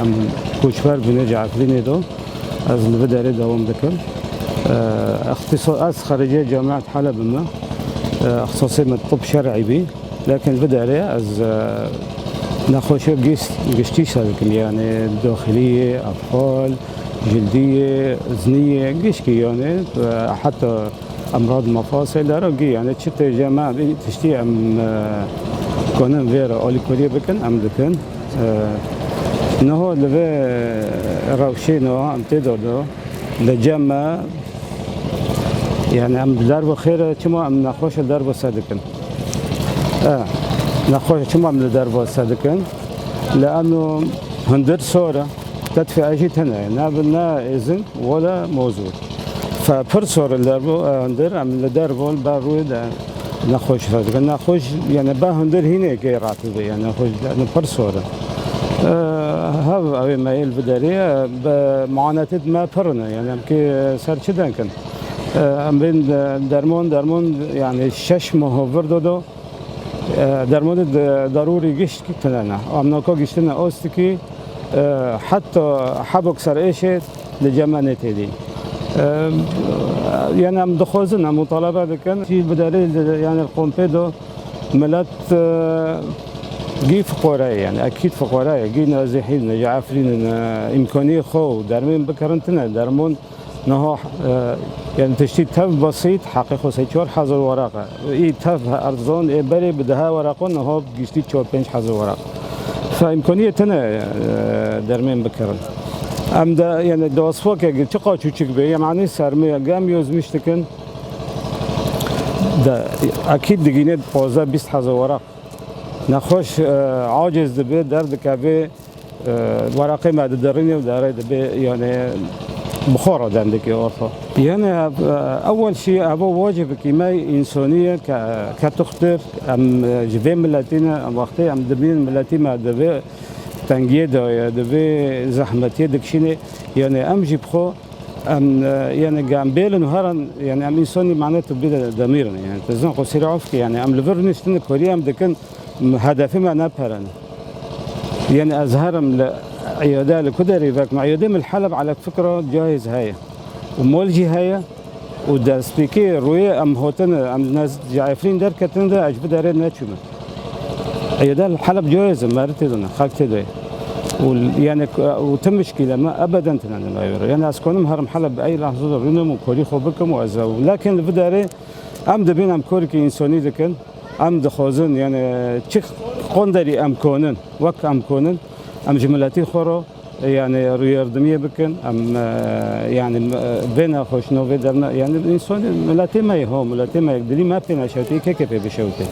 ام کوچبر بینه جعفرینی دو از البداري دوام دكم اختصاص از خارجية جامعة حلب ما اختصاصي من طب شرعي بي لكن البداري از نخوشه قشتيش هذيك يعني داخلية أطفال جلدية إذنية قشكي يعني حتى أمراض مفاصل دارجي يعني تشت جامعة تشتي أم كونن فيرا أولي كوريا بكن أم دكن نهو لبي روشي نهو أم تدودو لجامعة يعني أم درب خير كما أم نخوش درب صدقن نخوش كما أم درب صدقن لأنه هندر صورة تدفع أشي تنا نابلنا إذن ولا موجود فبر صورة دربو هندر أم دربو باروي نخوش صدقن نخوش يعني با هندر هنا كي راتبه يعني نخوش بر صورة هذا أبي ما البدارية بمعاناة ما برنا يعني كي صار كذا كان أمرين درمون يعني شش ماه وردو درمون ضروري جيش كتلنا أمناكو جيشنا أستكي حتى حبك سر إيش لجمانة تدي يعني أم دخوزنا مطالبة كان في البدارية يعني القنبدو ملات جي فقراء يعني أكيد فقراء جي نازحين جعفرين إمكانية خو درمين بكرنتنا درمون نها يعني تشتي تف بسيط حقيقة سيشور حظر ورقة إيه تف أرزان إيه بري بدها ورقة نها جشتي شور بينش حظر ورقة فإمكانية تنا درمين بكرن أم دا يعني دواسفاك يقول تقا تشوك بيه معني سرمية قام يوزمش تكن دا أكيد دقينة بوزا 20,000 ورق نخوش عاجز دبي درد كبي ورقة ما دريني وداري دبي يعني بخارا دندك أرثا يعني أول شيء أبو واجب كيماي إنسانية كتختار أم جبين ملاتنا أم وقتي أم دبين ملاتي ما دبي تنجيه دا دبي زحمتي دكشيني يعني أم جبخو أم يعني جنبيل نهارا يعني أم إنساني معناته بيد ضميرنا يعني تزن قصير عفكي يعني أم لفرنستن كوريا أم دكن هدفي ما نبهرنا يعني أزهرم عيادة لكدري فك مع عيادة من الحلب على فكرة جاهز هاي ومولجي هاي ودرسبيكي روية أم هوتن أم ناس جعفرين در كتن ده أجب دارين ناتشوما عيادة الحلب جاهز مارتي دنا خاكتي ده يعني وتمش كده ما أبدا تنان ما يوري يعني أسكنهم هرم حلب بأي لحظة رينهم وكوري خوبكم وأزاو لكن البداري أم دبين أم كوري إنساني دكن أم دخوزن يعني تشيخ قندري أم كونن وك أم كونن أم جملاتي خورو يعني رياردمية بكن أم يعني بينا خوش نوفي درنا يعني الإنسان ملاتي ما يهو ملاتي ما يقدري ما بينا شوتي كيف بشوتي